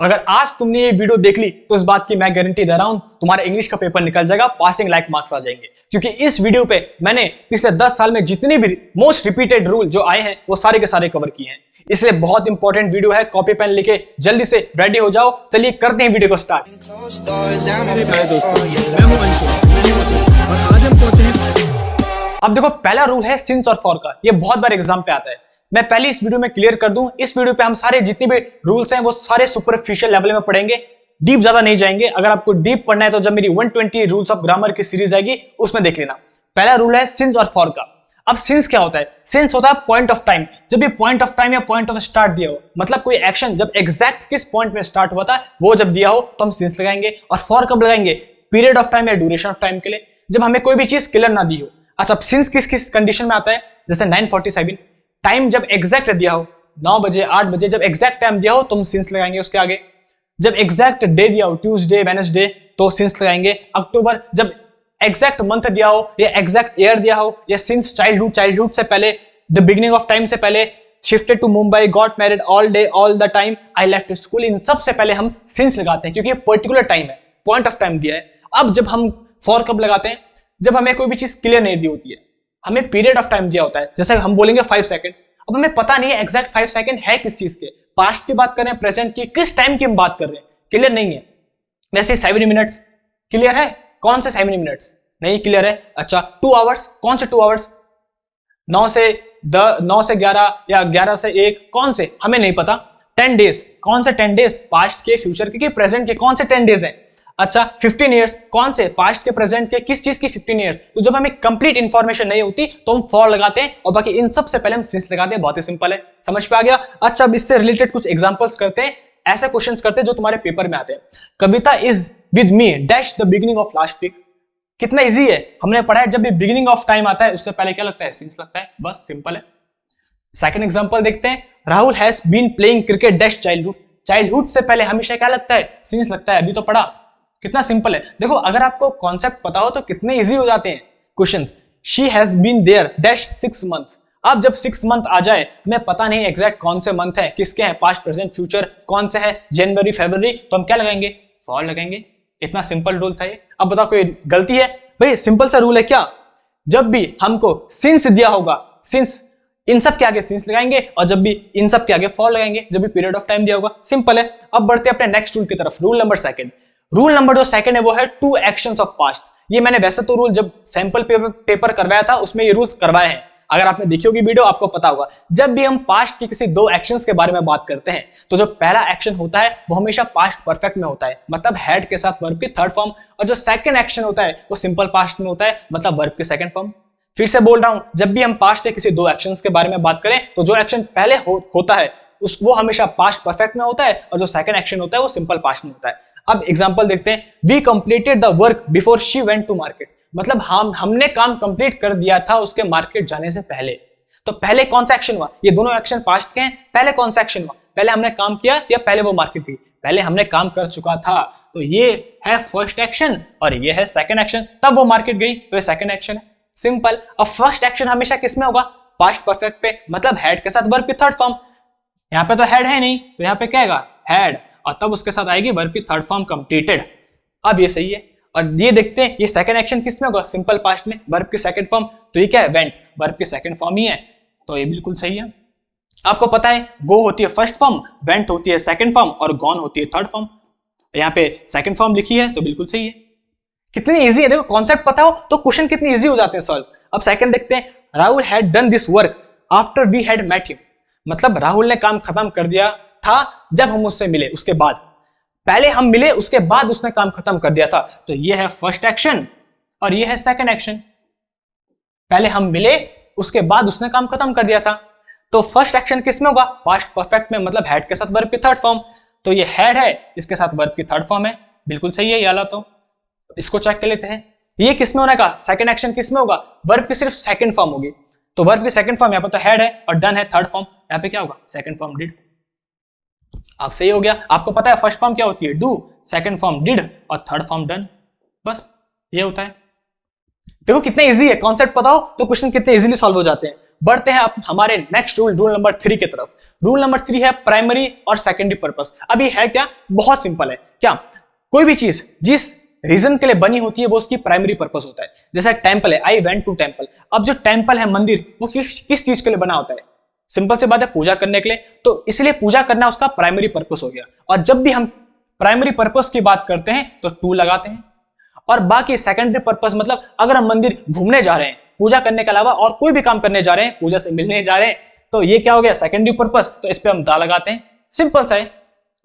अगर आज तुमने ये वीडियो देख ली तो इस बात की मैं गारंटी दे रहा हूं तुम्हारा इंग्लिश का पेपर निकल जाएगा, पासिंग लाइक मार्क्स आ जाएंगे। क्योंकि इस वीडियो पे मैंने पिछले 10 साल में जितने भी मोस्ट रिपीटेड रूल जो आए हैं वो सारे के सारे कवर किए हैं। इसलिए बहुत इंपॉर्टेंट वीडियो है, कॉपी पेन लेके जल्दी से रेडी हो जाओ। चलिए करते हैं वीडियो को स्टार्ट। अब देखो, पहला रूल है सिंस और फॉर का। ये बहुत बार एग्जाम पे आता है। मैं पहले इस वीडियो में क्लियर कर दूं, इस वीडियो पे हम सारे जितने भी रूल्स हैं वो सारे सुपरफिशियल लेवल में पढ़ेंगे, डीप ज्यादा नहीं जाएंगे। अगर आपको डीप पढ़ना है तो जब मेरी 120 रूल्स ऑफ ग्रामर की सीरीज आएगी उसमें देख लेना। पहला रूल है सिंस और फॉर का। अब सिंस क्या होता है? सिंस होता है पॉइंट ऑफ टाइम। जब भी पॉइंट ऑफ टाइम या पॉइंट ऑफ स्टार्ट दिया हो, मतलब कोई एक्शन जब एग्जैक्ट किस पॉइंट में स्टार्ट हुआ था वो जब दिया हो तो हम सिंस लगाएंगे। और फॉर कब लगाएंगे? पीरियड ऑफ टाइम या ड्यूरेशन ऑफ टाइम के लिए, जब हमें कोई भी चीज क्लियर ना दी हो। अच्छा, सिंस किस किस कंडीशन में आता है? जैसे 9:47 टाइम जब एग्जैक्ट दिया हो, 9 बजे 8 बजे जब एग्जैक्ट टाइम दिया हो तो हम सिंस लगाएंगे उसके आगे। जब एग्जैक्ट डे दिया हो, ट्यूसडे वेडनेसडे, तो सिंस लगाएंगे। अक्टूबर जब एग्जैक्ट मंथ दिया हो या एग्जैक्ट ईयर दिया हो, या सिंस चाइल्डहुड से पहले, द बिगिनिंग ऑफ टाइम से पहले, shifted to Mumbai, got married, all day, all the time, I left school, इन सबसे पहले हम सिंस लगाते हैं क्योंकि पर्टिकुलर टाइम है, पॉइंट ऑफ टाइम दिया है। अब जब हम फॉर कब लगाते हैं? जब हमें कोई भी चीज क्लियर नहीं दी होती है, हमें पीरियड ऑफ टाइम दिया होता है। जैसे हम बोलेंगे 5 सेकंड, अब हमें पता नहीं है एग्जैक्ट 5 सेकंड है किस चीज के, पास्ट की बात कर रहे हैं, प्रेजेंट की, किस टाइम की हम बात कर रहे हैं, क्लियर नहीं है। वैसे 7 मिनट्स क्लियर है, कौन से 7 मिनट्स नहीं क्लियर है। अच्छा, 2 आवर्स, कौन से 2 आवर्स? 9 से 11 या 11 से 1, कौन से हमें नहीं पता। 10 डेज, कौन से 10 डेज? पास्ट के, फ्यूचर के, प्रेजेंट के, कौन से 10 डेज हैं? अच्छा, 15 ईयर्स, कौन से? पास्ट के, प्रेजेंट के, किस चीज की 15 ईयर्स? तो जब हमें कंप्लीट इंफॉर्मेशन नहीं होती तो हम फॉर लगाते हैं और बाकी इन सब से पहले हम सिंस लगाते हैं। बहुत ही सिंपल है, समझ पे आ गया। अच्छा, अब इससे रिलेटेड कुछ एग्जांपल्स करते हैं, ऐसे क्वेश्चंस करते हैं जो तुम्हारे पेपर में आते हैं। Kavita is with me dash the beginning of last week. कितना इजी है, हमने पढ़ा है जब भी बिगिनिंग ऑफ टाइम आता है उससे पहले क्या लगता है? सिंस लगता है, बस सिंपल है। सेकंड एग्जांपल देखते हैं, Rahul has been playing cricket dash childhood. Childhood से पहले हमेशा क्या लगता है? सिंस लगता है, अभी तो पढ़ा। कितना सिंपल है। देखो, अगर आपको कॉन्सेप्ट पता हो तो कितने इजी हो जाते हैं questions. She has been there dash 6 months. अब जब 6 मंथ आ जाए, हमें पता नहीं एग्जैक्ट कौन से मंथ है, किसके हैं, पास्ट प्रेजेंट फ्यूचर कौन से है, जनवरी फरवरी, तो हम क्या लगाएंगे? फॉर लगाएंगे। इतना सिंपल रूल था ये। अब बताओ कोई गलती है? भाई सिंपल सा रूल है क्या, जब भी हमको सिंस दिया होगा, सिंस इन सब के आगे सिंस लगाएंगे, और जब भी इन सब के आगे फॉर लगाएंगे, जब भी पीरियड ऑफ टाइम दिया होगा। सिंपल है। अब बढ़ते हैं अपने नेक्स्ट रूल की तरफ, rule number second. Rule number जो सेकंड है वो है 2 एक्शंस ऑफ पास्ट। ये मैंने वैसे तो रूल जब सैंपल पेपर करवाया था उसमें ये रूल्स करवाए हैं, अगर आपने देखी होगी वीडियो आपको पता होगा। जब भी हम पास्ट की किसी 2 एक्शंस के बारे में बात करते हैं तो जो पहला एक्शन होता है वो हमेशा पास्ट परफेक्ट में होता है, मतलब हैड के साथ वर्ब की थर्ड फॉर्म, और जो सेकंड एक्शन होता है वो सिंपल पास्ट में होता है, मतलब वर्ब की सेकंड फॉर्म। फिर से बोल रहा हूं, जब भी हम पास्ट के किसी 2 एक्शंस के बारे में बात करें तो जो एक्शन पहले होता है वो हमेशा पास्ट परफेक्ट में होता है, और जो सेकंड एक्शन होता है वो सिंपल पास्ट में होता है। अब एग्जांपल देखते हैं, we completed the work before she went to market. मतलब हमने काम कंप्लीट कर दिया था उसके मार्केट जाने से पहले। तो पहले कौन सा एक्शन हुआ? ये दोनों एक्शन पास्ट के हैं। पहले कौन सा एक्शन हुआ? पहले हमने काम किया या पहले वो मार्केट गई? पहले हमने काम कर चुका था, तो ये है फर्स्ट एक्शन, और ये है सेकंड एक्शन। तब वो मार्केट गई तो ये सेकंड एक्शन है, सिंपल। अब फर्स्ट एक्शन हमेशा किस में होगा? पास्ट परफेक्ट पे, मतलब हैड के साथ वर्ब की थर्ड फॉर्म। यहाँ पे तो हैड है नहीं, तो यहाँ पे क्या आएगा? हैड, और तब उसके साथ आएगी वर्ब की थर्ड फॉर्म कंप्लीटेड। अब ये सही है। और ये देखते हैं ये सेकंड एक्शन किस में होगा? सिंपल पास्ट में, वर्ब की सेकंड फॉर्म। तो ये क्या है? वेंट, वर्ब की सेकंड फॉर्म ही है, तो ये बिल्कुल सही है। आपको पता है गो होती है फर्स्ट फॉर्म, वेंट होती है सेकंड फॉर्म, और गॉन होती है थर्ड फॉर्म। यहाँ पे सेकंड फॉर्म लिखी है तो बिल्कुल सही है। कितनी इजी है, देखो कॉन्सेप्ट पता हो तो क्वेश्चन कितनी इजी हो जाते हैं सॉल्व। अब सेकंड देखते हैं, Rahul had done this work after we had met him. मतलब राहुल ने काम खत्म कर दिया था जब हम उससे मिले, उसके बाद। पहले हम मिले उसके बाद उसने काम खत्म कर दिया था, तो ये है फर्स्ट एक्शन और ये है सेकंड एक्शन। पहले हम मिले उसके बाद उसने काम खत्म कर दिया था, तो फर्स्ट एक्शन किस में होगा? पास्ट परफेक्ट में, मतलब हैड के साथ वर्ब की थर्ड फॉर्म। तो ये हैड है, इसके साथ वर्ब की थर्ड फॉर्म है, बिल्कुल सही है। ये वाला तो इसको चेक कर लेते हैं, ये किस में होने का? सेकंड एक्शन किस में होगा? वर्ब की सिर्फ सेकंड फॉर्म होगी, तो वर्ब की सेकंड फॉर्म यहाँ पे तो हैड है, और डन है थर्ड फॉर्म। यहाँ पे क्या होगा? Second form did. अब सही हो गया। आपको पता है फर्स्ट फॉर्म क्या होती है? डू, सेकंड फॉर्म डिड, और थर्ड फॉर्म डन। बस ये होता है। देखो कितना इजी है, कॉन्सेप्ट पता हो तो क्वेश्चन कितने इजीली सॉल्व हो जाते हैं। बढ़ते हैं अब हमारे नेक्स्ट रूल नंबर 3 की तरफ। रूल नंबर 3 है प्राइमरी और सेकेंडरी पर्पस। अब ये है क्या, बहुत सिंपल है। क्या, कोई भी चीज जिस रीजन के लिए बनी होती है वो उसकी प्राइमरी पर्पस होता है। जैसे टेंपल है, आई वेंट टू टेंपल। अब जो टेंपल है, मंदिर, वो किस चीज के लिए बना होता है? सिंपल सी बात है, पूजा करने के लिए। तो इसलिए पूजा करना उसका प्राइमरी पर्पस हो गया। और जब भी हम प्राइमरी पर्पस की बात करते हैं तो टू लगाते हैं। और बाकी सेकेंडरी पर्पस मतलब अगर हम मंदिर घूमने जा रहे हैं, पूजा करने के अलावा और कोई भी काम करने जा रहे हैं, पूजा से मिलने जा रहे हैं, तो ये क्या हो गया, सेकेंडरी पर्पस। तो इस पे हम दा लगाते हैं। सिंपल सा है।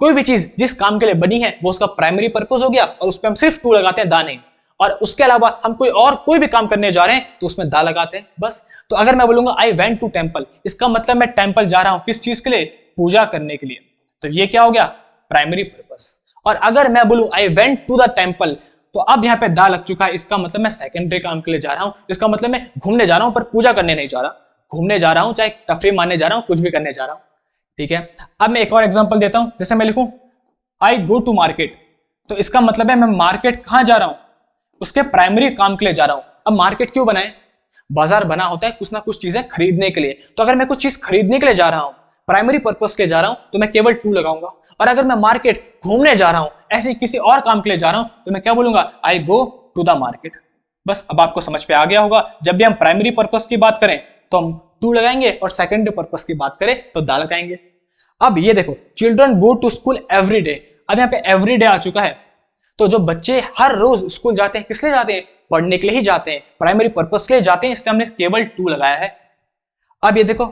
कोई भी चीज जिस काम के लिए बनी है वो उसका प्राइमरी पर्पस हो गया और उस पर हम सिर्फ टू लगाते हैं, दा नहीं। और उसके अलावा हम कोई भी काम करने जा रहे हैं तो उसमें दा लगाते हैं, बस। तो अगर मैं बोलूंगा आई वेंट टू टेंपल, इसका मतलब मैं टेंपल जा रहा हूं, किस चीज के लिए? पूजा करने के लिए। तो ये क्या हो गया, प्राइमरी पर्पस। और अगर मैं बोलूं I went to the temple, तो अब यहाँ पे दा लग चुका है, इसका मतलब मैं सेकेंडरी काम के लिए जा रहा हूं। इसका मतलब मैं घूमने जा रहा हूं पर पूजा करने नहीं जा रहा, घूमने जा रहा हूं, चाहे तफरीह मारने जा रहा हूं, कुछ भी करने जा रहा हूं। ठीक है, अब मैं एक और एग्जांपल देता हूं। जैसे मैं लिखूं आई गो टू मार्केट, तो इसका मतलब है मैं मार्केट कहां जा रहा हूं, उसके प्राइमरी काम के लिए जा रहा हूं। अब मार्केट क्यों बना है? बाजार बना होता है कुछ ना कुछ चीजें खरीदने के लिए। तो अगर मैं कुछ चीज खरीदने के लिए जा रहा हूं, प्राइमरी पर्पस के लिए जा रहा हूं, तो मैं केवल टू लगाऊंगा। और अगर मैं मार्केट घूमने जा रहा हूं, ऐसे किसी और काम के लिए जा रहा हूं, तो मैं क्या बोलूंगा, आई गो टू द मार्केट। बस अब आपको समझ पे आ गया होगा, जब भी हम प्राइमरी पर्पस की बात करें तो हम टू लगाएंगे और सेकेंडरी पर्पस की बात करें तो दा लगाएंगे। अब ये देखो, children go to school every day. अब यहाँ पे एवरी डे आ चुका है। तो जो बच्चे हर रोज स्कूल जाते हैं, किस लिए जाते हैं? पढ़ने के लिए ही जाते हैं, प्राइमरी पर्पस के लिए जाते हैं, इसलिए हमने केवल टू लगाया है। अब ये देखो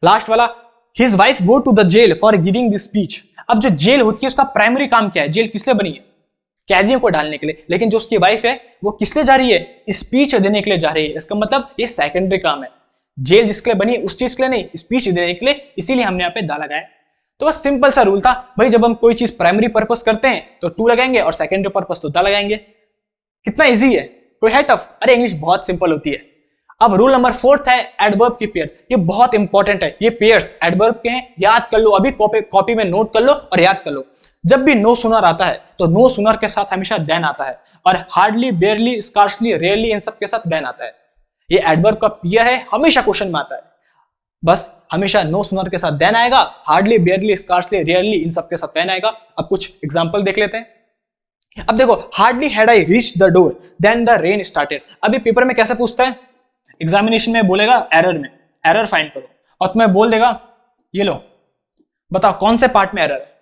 लास्ट वाला, his wife go to the jail for giving this speech. अब जो जेल होती है उसका प्राइमरी काम क्या है? जेल किस लिए बनी है? कैदियों को डालने के लिए। लेकिन जो उसकी वाइफ है वो किस लिए जा रही है? स्पीच देने के लिए जा रही है। इसका मतलब ये सेकेंडरी काम है। जेल जिसके लिए बनी है उस चीज के लिए नहीं, स्पीच देने के लिए, इसीलिए हमने यहाँ पे दा लगाया। तो बस सिंपल सा रूल था भाई, जब हम कोई चीज प्राइमरी पर्पस करते हैं तो टू लगाएंगे और सेकेंडरी पर्पस तो दा लगाएंगे। कितना इजी है, कोई है टफ? अरे इंग्लिश बहुत सिंपल होती है। अब रूल नंबर 4 है एडवर्ब की पेयर। ये बहुत इंपॉर्टेंट है। ये पेयर्स एडवर्ब के हैं, याद कर लो, अभी कॉपी में नोट कर लो और याद कर लो। जब भी नो सुनर आता है तो नो सुनर के साथ हमेशा देन आता है, और हार्डली, बेयरली, स्कार्सली, रेयरली, इन सब के साथ देन आता है। ये एडवर्ब का पेयर है, हमेशा क्वेश्चन में आता है। बस हमेशा नो सुनर के साथ देन आएगा, हार्डली, बेयरली, स्कार्सली, रेयरली, इन सब के साथ देन आएगा। अब कुछ एग्जांपल देख लेते हैं। अब देखो, hardly had I reached the door then the rain started. अभी पेपर में कैसे पूछता है? एग्जामिनेशन में बोलेगा एरर में, एरर फाइंड करो, और तुम्हें बोल देगा ये लो बताओ कौन से पार्ट में एरर है।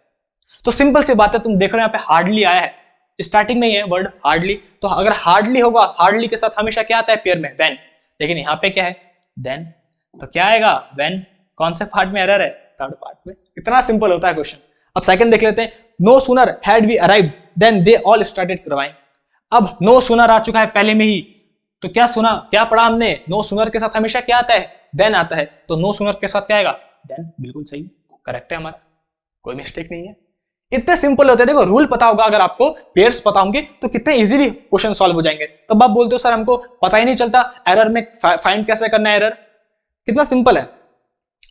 तो सिंपल सी बात है, तुम देख रहे हो यहाँ पे हार्डली आया है, स्टार्टिंग में ही है वर्ड हार्डली। तो अगर हार्डली होगा, हार्डली के साथ हमेशा क्या आता है पेयर में? व्हेन। लेकिन यहाँ पे क्या है? देन। तो क्या आएगा? व्हेन। कौन से पार्ट में एरर है? थर्ड पार्ट में। इतना सिंपल होता है क्वेश्चन। अब सेकंड देख लेते हैं। No sooner had we arrived then they all started crying. अब नो सूनर आ चुका है पहले में ही, तो क्या सुना, क्या पढ़ा हमने? नो सूनर के साथ हमेशा क्या आता है? देन आता है। तो नो सूनर के साथ क्या आएगा? देन। बिल्कुल सही, करेक्ट है हमारा, कोई मिस्टेक नहीं है। इतने सिंपल होते हैं। देखो रूल पता होगा, अगर आपको पेयर्स पता होंगे तो कितने इजीली क्वेश्चन सॉल्व हो जाएंगे। तब आप बोलते हो सर हमको पता ही नहीं चलता एरर में फाइंड कैसे करना है एरर। कितना सिंपल है।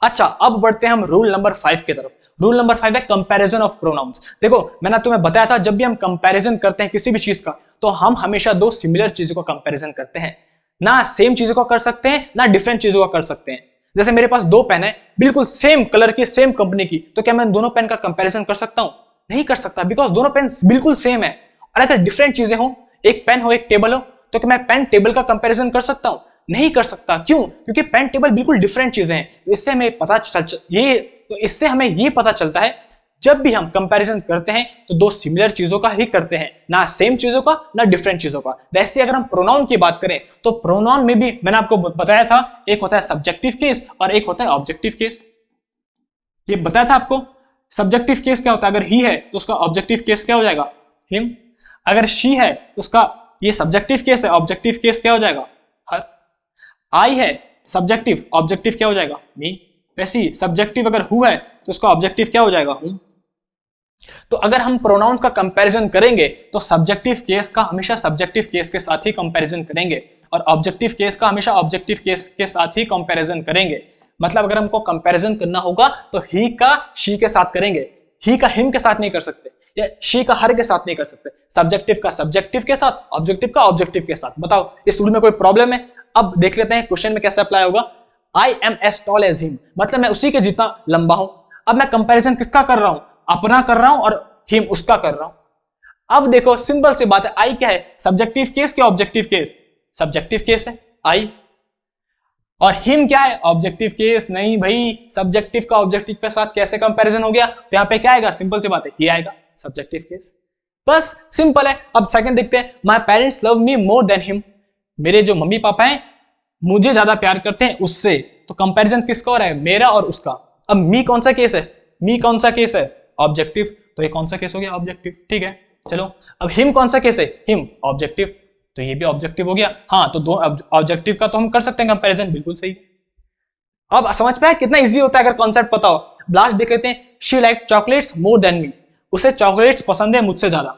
अच्छा, अब बढ़ते हैं हम रूल नंबर 5 की तरफ। रूल नंबर 5 है कंपैरिजन ऑफ प्रोनाउंस। देखो मैंने तुम्हें बताया था, जब भी हम कंपैरिजन करते हैं किसी भी चीज का, तो हम हमेशा दो सिमिलर चीजों का कंपैरिजन करते हैं। ना सेम चीजों का कर सकते हैं, ना डिफरेंट चीजों का कर सकते हैं। जैसे मेरे पास दो पेन है, बिल्कुल सेम कलर की, सेम कंपनी की, तो क्या मैं दोनों पेन का कंपैरिजन कर सकता हूं? नहीं कर सकता, बिकॉज दोनों पेन बिल्कुल सेम है। और अगर डिफरेंट चीजें हो, एक पेन हो एक टेबल हो, तो क्या मैं पेन टेबल का कंपैरिजन कर सकता हूं? नहीं कर सकता। क्यों? क्योंकि पेन टेबल बिल्कुल डिफरेंट चीजें हैं। तो इससे हमें ये पता चलता है, जब भी हम कंपैरिजन करते हैं तो दो सिमिलर चीजों का ही करते हैं, ना सेम चीजों का, ना डिफरेंट चीजों का। वैसे अगर हम प्रोनाउन की बात करें तो प्रोनाउन में भी मैंने आपको बताया था, एक होता है सब्जेक्टिव केस और एक होता है ऑब्जेक्टिव केस। ये बताया था आपको। सब्जेक्टिव केस क्या होता है? अगर ही है तो उसका ऑब्जेक्टिव केस क्या हो जाएगा? हिम। अगर शी है तो उसका ये सब्जेक्टिव केस है, ऑब्जेक्टिव केस क्या हो जाएगा? हर। आई है सब्जेक्टिव, ऑब्जेक्टिव क्या हो जाएगा? मी। वैसे सब्जेक्टिव अगर हु है तो उसका ऑब्जेक्टिव क्या हो जाएगा? हुम। तो अगर हम प्रोनाउंस का कंपैरिजन करेंगे तो सब्जेक्टिव केस का हमेशा सब्जेक्टिव केस के साथ ही कंपैरिजन करेंगे, और ऑब्जेक्टिव केस का हमेशा ऑब्जेक्टिव केस के साथ ही कंपैरिजन करेंगे। मतलब अगर हमको कंपैरिजन करना होगा तो ही का शी के साथ करेंगे, ही का हिम के साथ नहीं कर सकते, या शी का हर के साथ नहीं कर सकते। सब्जेक्टिव का सब्जेक्टिव के साथ, ऑब्जेक्टिव का ऑब्जेक्टिव के साथ। बताओ इस रूल में कोई प्रॉब्लम है? अब देख लेते हैं क्वेश्चन में कैसे अप्लाई होगा। I am as tall as him, मतलब मैं उसी के जितना लंबा हूं। अब मैं कंपैरिजन किसका कर रहा हूं, अपना कर रहा हूं, और हिम उसका कर रहा हूं। अब देखो सिंपल सी बात है, आई क्या है, सब्जेक्टिव केस क्या ऑब्जेक्टिव केस, सब्जेक्टिव केस है आई, और हिम क्या है, ऑब्जेक्टिव केस। नहीं भाई, सब्जेक्टिव का ऑब्जेक्टिव के साथ कैसे कंपैरिजन हो गया, तो यहां पे क्या आएगा, सिंपल सी बात है, ही आएगा, सब्जेक्टिव केस। बस सिंपल है। अब सेकंड देखते हैं, my parents love me more than him, मेरे जो मम्मी पापा हैं मुझे ज्यादा प्यार करते हैं उससे, तो कंपैरिजन किसका हो रहा है, मेरा और उसका। अब मी कौन सा केस है, मी कौन सा केस है, ऑब्जेक्टिव, तो ये कौन सा केस हो गया, ऑब्जेक्टिव, ठीक है। चलो अब हिम कौन सा केस है, हिम ऑब्जेक्टिव, तो ये भी ऑब्जेक्टिव हो गया। हाँ, तो दो ऑब्जेक्टिव का तो हम कर सकते हैं कंपैरिजन, बिल्कुल सही। अब समझ पाए कितना इजी होता है अगर कॉन्सेप्ट पता हो। लास्ट देख लेते हैं, she like chocolates more than me, उसे चॉकलेट्स पसंद है मुझसे ज्यादा।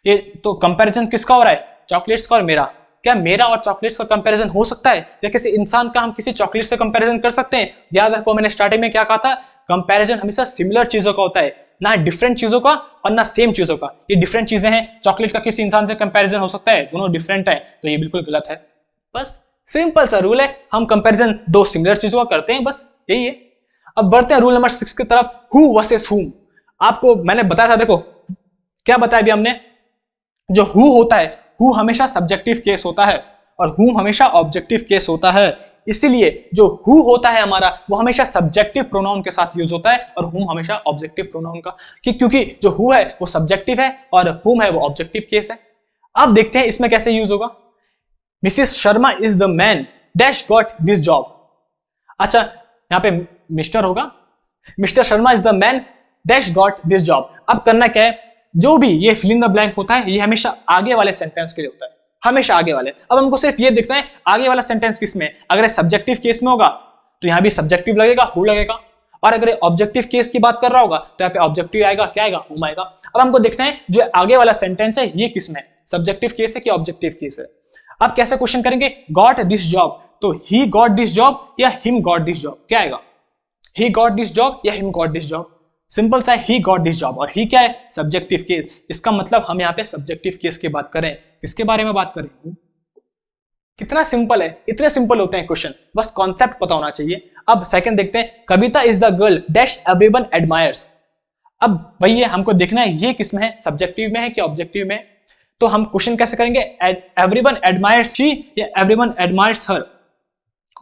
ये तो कंपैरिजन किसका हो रहा है, चॉकलेट्स का और मेरा। क्या मेरा और चॉकलेट्स का कंपैरिजन हो सकता है, या किसी इंसान का हम किसी चॉकलेट से कंपैरिजन कर सकते हैं। याद रखो मैंने स्टार्टिंग में क्या कहा था, कंपैरिजन हमेशा सिमिलर चीजों का होता है, ना डिफरेंट चीजों का और ना सेम चीजों का। ये डिफरेंट चीजें हैं, चॉकलेट का किसी इंसान से कंपैरिजन हो सकता है, दोनों डिफरेंट है, तो ये बिल्कुल गलत है। बस सिंपल सा रूल है, हम कंपैरिजन दो सिमिलर चीजों का करते हैं, बस यही है। अब बढ़ते हैं रूल नंबर 6 की तरफ, हु वर्सेस हुम। आपको मैंने बताया था, देखो क्या बताया अभी हमने, जो हु होता है, हु हमेशा सब्जेक्टिव केस होता है और हुम हमेशा ऑब्जेक्टिव केस होता है। इसीलिए जो हु होता है हमारा, वो हमेशा सब्जेक्टिव प्रोनाउन के साथ यूज होता है और हुम हमेशा ऑब्जेक्टिव प्रोनाउन का, क्योंकि जो हु है वो सब्जेक्टिव है और हुम है वो ऑब्जेक्टिव केस है। अब देखते हैं इसमें कैसे यूज होगा। Mrs Sharma is the man dash got this job. अच्छा, यहां पे मिस्टर होगा, mister Sharma is the man dash got this job. अब करना क्या है, जो भी ये फिल इन द ब्लैंक होता है, ये हमेशा आगे वाले सेंटेंस के लिए होता है, हमेशा आगे वाले। अब हमको सिर्फ ये देखना है आगे वाला सेंटेंस किस में, अगर सब्जेक्टिव केस में होगा तो यहां भी सब्जेक्टिव लगेगा, हु लगेगा, और अगर ऑब्जेक्टिव केस की बात कर रहा होगा तो यहाँ पे ऑब्जेक्टिव आएगा, क्या आएगा, हुम आएगा। अब हमको देखना है जो आगे वाला सेंटेंस है ये किस में, सब्जेक्टिव केस है कि ऑब्जेक्टिव केस है। अब कैसे क्वेश्चन करेंगे, गॉट दिस जॉब, तो ही गॉट दिस जॉब या हिम गॉट दिस जॉब, क्या आएगा, ही गॉट दिस जॉब या him got this job. Simple सा है, ही गॉट दिस जॉब, और ही क्या है, सब्जेक्टिव केस। इसका मतलब हम यहाँ पे सब्जेक्टिव केस की बात करें, किसके बारे में बात करें। कितना सिंपल है, इतने सिंपल होते हैं क्वेश्चन, बस कॉन्सेप्ट पता होना चाहिए। अब सेकंड देखते हैं, Kavita is the girl dash everyone admires. अब भैया हमको देखना है ये किस में है, सब्जेक्टिव में है कि ऑब्जेक्टिव में। तो हम क्वेश्चन कैसे करेंगे, एवरीवन एडमायर्स शी या एवरीवन एडमायर्स हर,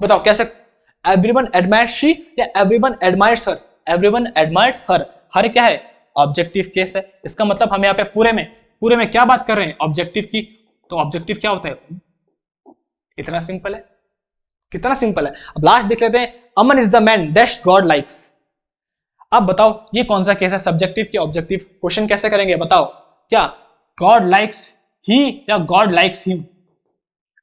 बताओ कैसे, एवरीवन एडमायर्स शी या एवरीवन एडमायर्स हर, एवरीवन एडमायर्स हर, हर क्या है, ऑब्जेक्टिव केस है। इसका मतलब हम यहाँ पे पूरे में क्या बात कर रहे हैं, ऑब्जेक्टिव की, तो ऑब्जेक्टिव क्या होता है, इतना सिंपल है, कितना सिंपल है। अब लास्ट देख लेते हैं, Aman is the man dash God likes. अब बताओ ये कौन सा केस है, सब्जेक्टिव की ऑब्जेक्टिव, क्वेश्चन कैसे करेंगे बताओ, क्या गॉड लाइक्स ही या गॉड लाइक्स हिम,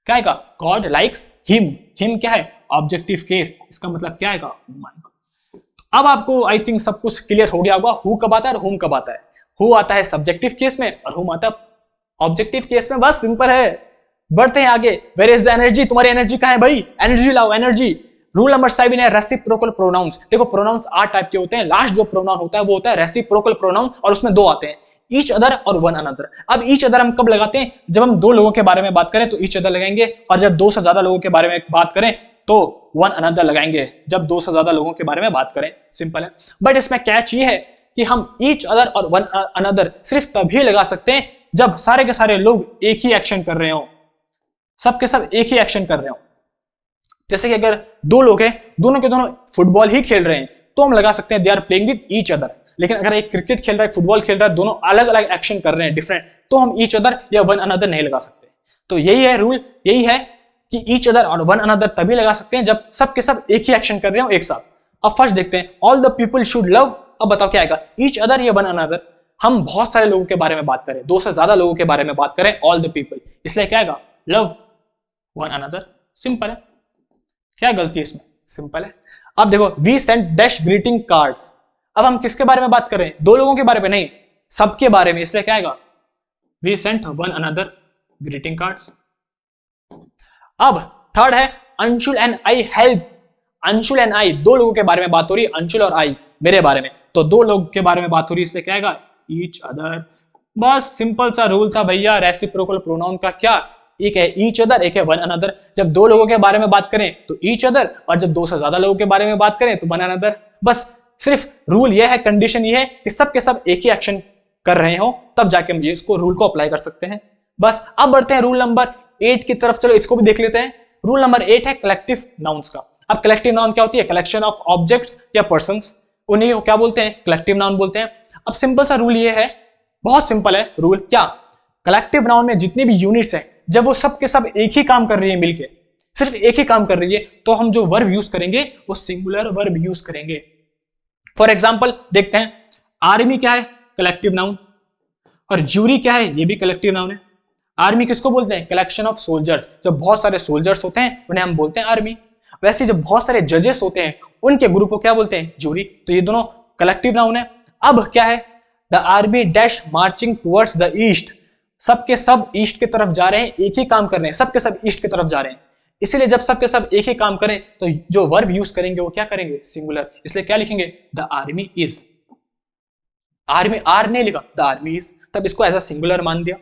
क्या आएगा, गॉड लाइक्स हिम, हिम क्या है, ऑब्जेक्टिव केस, इसका मतलब क्या आएगा, अब आपको आई थिंक सब कुछ क्लियर हो गया होगा, हु कब आता है और हुम कब आता है। हु आता है सब्जेक्टिव केस में और हुम आता है ऑब्जेक्टिव केस में, बस सिंपल है। बढ़ते हैं आगे, वेयर इज द एनर्जी, तुम्हारी एनर्जी कहां है भाई, एनर्जी लाओ, एनर्जी। रूल नंबर 7 है रेसिप्रोकल प्रोनाउंस। देखो प्रोनाउंस 8 टाइप के होते हैं, लास्ट जो प्रोनाउन होता है वो होता है रेसिप्रोकल प्रोनाउन, और उसमें दो आते हैं, ईच अदर और वन अनदर। अब ईच अदर हम कब लगाते हैं, जब हम दो लोगों के बारे में बात करें तो ईच अदर लगाएंगे, और जब दो से ज्यादा लोगों के बारे में बात करें तो वन अनदर लगाएंगे, जब दो से ज्यादा लोगों के बारे में बात करें, सिंपल है। बट इसमें कैच ये है कि हम ईच अदर और वन अनदर सिर्फ तभी लगा सकते हैं जब सारे के सारे लोग एक ही एक्शन कर रहे हो, सब के सब एक ही एक्शन कर रहे हो। जैसे कि अगर दो लोग हैं, दोनों के दोनों फुटबॉल ही खेल रहे हैं, तो हम लगा सकते हैं they are playing with each other. लेकिन अगर एक क्रिकेट खेल रहा है, फुटबॉल खेल रहा है, दोनों अलग अलग एक्शन कर रहे हैं, डिफरेंट, तो हम ईच अदर या वन अनदर नहीं लगा सकते। तो यही है रूल, यही है कि ईच अदर और वन अनदर तभी लगा सकते हैं जब सब के सब एक ही एक्शन कर रहे हो एक साथ। अब फर्स्ट देखते हैं, all the people should love. अब बताओ क्या आएगा, ईच अदर या वन अनदर। हम बहुत सारे लोगों के बारे में बात करें, दो से ज्यादा लोगों के बारे में बात करें, ऑल द पीपल, इसलिए क्या आएगा, लव वन अनदर, सिंपल है। क्या गलती है इसमें, सिंपल है। अब देखो, we sent dash greeting cards. अब हम किसके बारे में बात करें, दो लोगों के बारे में नहीं, सबके बारे में, इसलिए क्या आएगा, we sent one another greeting cards. अब थर्ड है, Anshul and I help. Anshul and I, दो लोगों के बारे में बात हो रही है, अंशुल और आई मेरे बारे में, तो दो लोगों के बारे में बात हो रही है, इसलिए क्या आएगा, ईच अदर। बस सिंपल सा रूल था भैया रेसिप्रोकल प्रोनाउन का, क्या एक है ईच अदर, एक है वन अनदर। जब दो लोगों के बारे में बात करें तो ईच अदर, और जब दो से ज्यादा लोगों के बारे में बात करें तो वन अनदर। बस सिर्फ रूल यह है, कंडीशन यह है कि सब के सब एक ही एक्शन कर रहे हो, तब जाके हम ये इसको रूल को अप्लाई कर सकते हैं। बस अब बढ़ते हैं रूल नंबर 8 की तरफ। चलो इसको भी देख लेते हैं। रूल नंबर 8 है कलेक्टिव नाउन्स का। अब कलेक्टिव नाउन क्या होती है? कलेक्शन ऑफ ऑब्जेक्ट्स या पर्संस, उन्हें क्या बोलते हैं? कलेक्टिव नाउन बोलते हैं। अब सिंपल सा रूल ये है, बहुत सिंपल है रूल। क्या? कलेक्टिव नाउन में जितने भी यूनिट्स हैं, जब वो सब के सब एक ही काम कर रही है मिलके, सिर्फ एक ही काम कर रही है, तो हम जो वर्ब यूज करेंगे वो सिंगुलर वर्ब यूज करेंगे। फॉर एग्जाम्पल देखते हैं, आर्मी क्या है? Collective noun. और जूरी क्या है? ये भी कलेक्टिव नाउन है। आर्मी किसको बोलते हैं? Collection of soldiers. जब बहुत सारे सोल्जर्स होते हैं उन्हें हम बोलते हैं आर्मी। वैसे जब बहुत सारे जजेस होते हैं उनके ग्रुप को क्या बोलते हैं? जूरी। तो ये दोनों कलेक्टिव नाउन है। अब क्या है? The army dash marching towards the east. सबके सब ईस्ट की तरफ जा रहे हैं, एक ही काम कर रहे हैं, सबके सब ईस्ट की तरफ जा रहे हैं। इसीलिए जब सबके सब एक ही काम करें तो जो वर्ब यूज करेंगे वो क्या करेंगे? सिंगुलर। इसलिए क्या लिखेंगे? The army is. Army are नहीं लिखा, द आर्मी इज, तब इसको एज अ सिंगुलर मान दिया।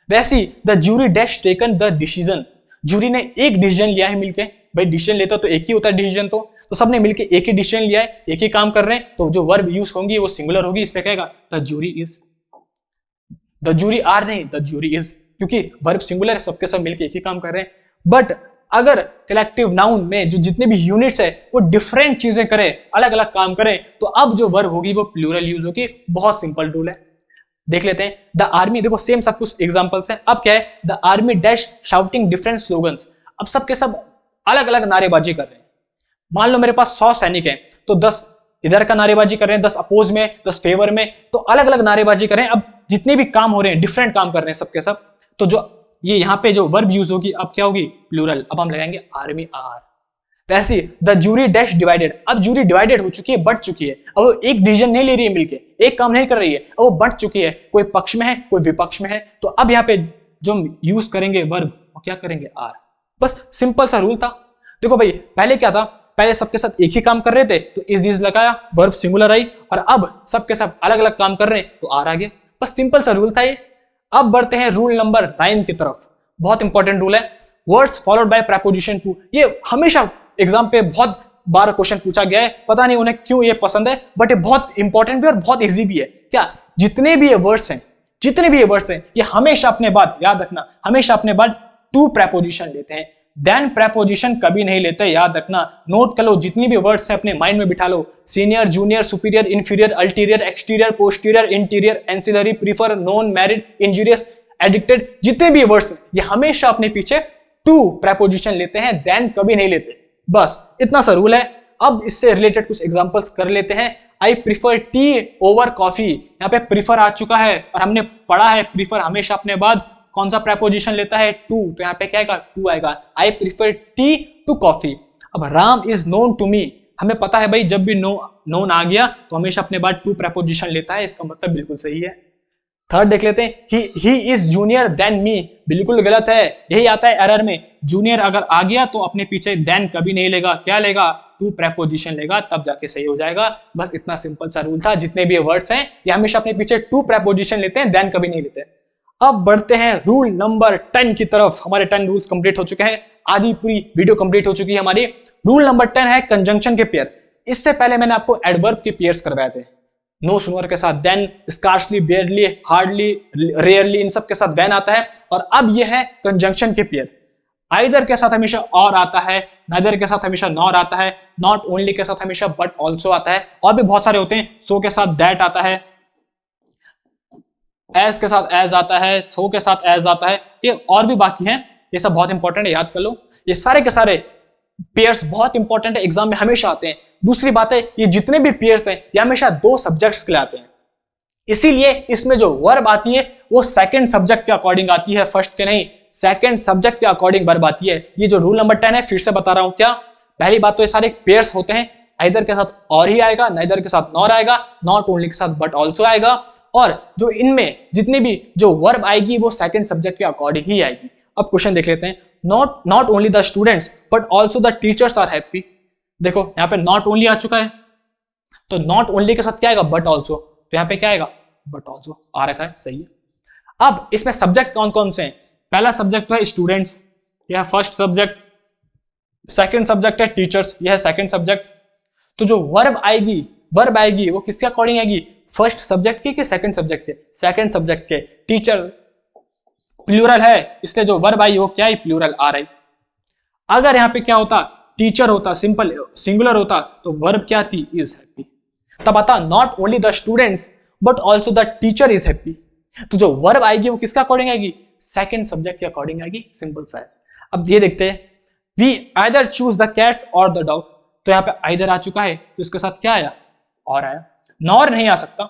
वैसे ही the jury dash taken the decision. Jury ने एक डिसीजन लिया है मिलके। भाई डिसीजन लेता तो एक ही होता है डिसीजन, तो सबने मिलके एक ही डिसीजन लिया है, एक ही काम कर रहे हैं, तो जो वर्ब यूज होंगी वो सिंगुलर होगी। इसलिए कहेगा the jury is. The jury are नहीं, द जूरी इज, क्योंकि वर्ब सिंगुलर है, सबके सब मिलके एक ही काम कर रहे हैं। बट अगर कलेक्टिव नाउन में जो जितने भी यूनिट्स है वो डिफरेंट चीजें करें, अलग अलग काम करें, तो अब जो वर्ब होगी वो प्लूरल यूज होगी। बहुत सिंपल रूल है, देख लेते हैं। द आर्मी, देखो सेम सब कुछ एग्जांपल्स हैं। अब क्या है? The army dash shouting different slogans. अब सबके सब अलग अलग नारेबाजी कर रहे हैं। मान लो मेरे पास 100 सैनिक हैं, तो 10 इधर का नारेबाजी कर रहे हैं, 10 अपोज में, 10 फेवर में, तो अलग अलग नारेबाजी कर रहे हैं। अब जितने भी काम हो रहे हैं डिफरेंट काम कर रहे हैं सबके सब, तो जो ये यहाँ पे जो वर्ब यूज होगी अब क्या होगी? प्लूरल। अब हम लगाएंगे आर्मी आर। वैसे द जूरी डैश डिवाइडेड। अब जूरी डिवाइडेड हो चुकी है, बढ़ चुकी है। अब वो एक डिसीजन नहीं ले रही है मिलके, एक काम नहीं कर रही है, अब वो बढ़ चुकी है, कोई पक्ष में है कोई विपक्ष में है। तो अब यहाँ पे जो हम यूज करेंगे वर्ब वो क्या करेंगे? आर। बस सिंपल सा रूल था। देखो भाई पहले क्या था? पहले सबके साथ एक ही काम कर रहे थे तो इज लगाया, वर्ब सिंगुलर आई, और अब सबके साथ अलग अलग काम कर रहे हैं तो आर आ गया। बस सिंपल सा रूल था ये। अब बढ़ते हैं रूल नंबर 9 की तरफ। बहुत इंपॉर्टेंट रूल है, words followed by preposition to. ये हमेशा एग्जाम पे बहुत बार क्वेश्चन पूछा गया है, पता नहीं उन्हें क्यों ये पसंद है, बट ये बहुत इंपॉर्टेंट भी और बहुत इजी भी है। क्या? जितने भी ये वर्ड्स हैं, जितने भी ये वर्ड्स हैं, ये हमेशा अपने बाद याद रखना, हमेशा अपने बाद टू प्रीपोजिशन लेते हैं, देन प्रीपोजिशन कभी नहीं लेते, याद रखना। नोट कर लो, जितनी भी वर्ड्स हैं अपने माइंड में बिठा लो। Senior, junior, superior, inferior, ulterior, exterior, posterior, interior, ancillary, prefer, known, married, injurious, addicted, जितने भी वर्ड्स हैं ये हमेशा अपने पीछे टू प्रीपोजिशन लेते हैं, देन कभी नहीं लेते। बस इतना सा रूल है। अब इससे रिलेटेड कुछ एग्जांपल्स कर लेते हैं। आई प्रीफर टी ओवर कॉफी। यहाँ पे प्रीफर आ चुका है और हमने पढ़ा है प्रीफर हमेशा अपने बाद कौन सा प्रीपोजिशन लेता है? टू। तो यहाँ पे क्या आएगा? टू आएगा। I prefer tea to coffee. अब Ram is known to me, हमें पता है भाई जब भी नोन आ गया तो हमेशा अपने बाद टू प्रीपोजिशन लेता है, इसका मतलब बिल्कुल सही है। थर्ड देख लेते हैं, he is junior than me. बिल्कुल गलत है, यही आता है एरर में। जूनियर अगर आ गया तो अपने पीछे देन कभी नहीं लेगा, क्या लेगा? टू प्रीपोजिशन लेगा, तब जाके सही हो जाएगा। बस इतना सिंपल सा रूल था। जितने भी वर्ड्स हैं ये हमेशा अपने पीछे टू प्रीपोजिशन लेते हैं, देन कभी नहीं लेते। अब बढ़ते हैं रूल नंबर 10 की तरफ। हमारे 10 रूल्स कंप्लीट हो चुके हैं, आधी पूरी वीडियो कंप्लीट हो चुकी है हमारी। रूल नंबर 10 है कंजंक्शन के पेयर। इससे पहले मैंने आपको एडवर्ब के पेयर्स करवाए थे, नो सूनर के साथ than, scarcely, barely, hardly, rarely, इन सब के साथ वैन आता है। और अब यह है कंजंक्शन के पेयर। आइदर के साथ हमेशा और आता है, नाइदर के साथ हमेशा नॉर आता है, नॉट ओनली के साथ हमेशा बट ऑल्सो आता है, और भी बहुत सारे होते हैं। सो के साथ दैट आता है, एज के साथ एज आता है, सो के साथ एज आता है, ये और भी बाकी हैं। ये सब बहुत इंपॉर्टेंट है, याद कर लो। ये सारे के सारे पेयर्स बहुत इंपॉर्टेंट है, एग्जाम में हमेशा आते हैं। दूसरी बात है, ये जितने भी पेयर्स हैं ये हमेशा दो सब्जेक्ट्स के लिए आते हैं, इसीलिए इसमें जो वर्ब आती है वो सेकंड सब्जेक्ट के अकॉर्डिंग आती है, फर्स्ट के नहीं। सेकंड सब्जेक्ट के अकॉर्डिंग वर्ब आती है। ये जो रूल नंबर 10 है, फिर से बता रहा हूं। क्या? पहली बात तो ये सारे पेयर्स होते हैं, आइदर के साथ और ही आएगा, नाइदर के साथ नॉर आएगा, नॉट ओनली के साथ बट ऑल्सो आएगा, और जो इनमें जितने भी जो वर्ब आएगी वो सेकंड सब्जेक्ट के अकॉर्डिंग ही आएगी। अब क्वेश्चन देख लेते हैं। Not only the students but also the teachers are happy. देखो यहाँ पे नॉट ओनली आ चुका है, तो नॉट ओनली के साथ क्या आएगा? But also. तो यहाँ पे क्या आएगा? बट ऑल्सो आ रखा है, सही है। अब इसमें सब्जेक्ट कौन कौन से हैं? पहला सब्जेक्ट तो है स्टूडेंट्स, यह है फर्स्ट सब्जेक्ट। सेकंड सब्जेक्ट है टीचर्स, यह है सेकंड सब्जेक्ट। तो जो वर्ब आएगी वो किसके अकॉर्डिंग आएगी, फर्स्ट सब्जेक्ट की कि सेकंड सब्जेक्ट के, सेकंड सब्जेक्ट के। टीचर प्लूरल है, इसलिए जो वर्ब आई वो क्या है, प्लूरल आ रही। अगर यहाँ पे क्या होता, टीचर होता, सिंपल सिंगुलर होता, तो वर्ब क्या थी, इज हैप्पी। तब आता not only the students but also the teacher is happy. तो जो वर्ब आएगी वो किसका अकॉर्डिंग आएगी, सेकंड सब्जेक्ट के अकॉर्डिंग आएगी, सिंपल सा है। अब ये देखते हैं, we either choose the cats or the dog. तो यहाँ पे आइदर आ चुका है, तो इसके साथ क्या आया, और आया। नॉर नहीं आ सकता,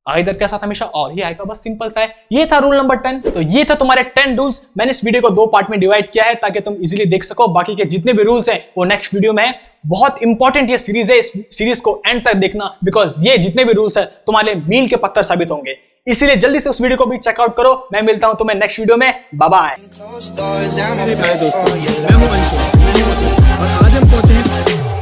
आइदर के साथ हमेशा और ही आएगा, बस सिंपल सा है। ये था रूल नंबर 10। तो ये था तुम्हारे 10 रूल्स। मैंने इस वीडियो को 2 पार्ट में डिवाइड किया है ताकि तुम इजीली देख सको। बाकी के जितने भी रूल्स हैं वो नेक्स्ट वीडियो में है। बहुत इंपॉर्टेंट ये सीरीज है, इस सीरीज को एंड तक देखना, बिकॉज ये जितने भी रूल्स है तुम्हारे मील के पत्थर साबित होंगे। इसीलिए जल्दी से उस वीडियो को भी चेकआउट करो। मैं मिलता हूं तुम्हें नेक्स्ट वीडियो में, बाय बाय। मेरे प्यारे दोस्तों, मैं हूं अंशु और आज हम पहुंचे हैं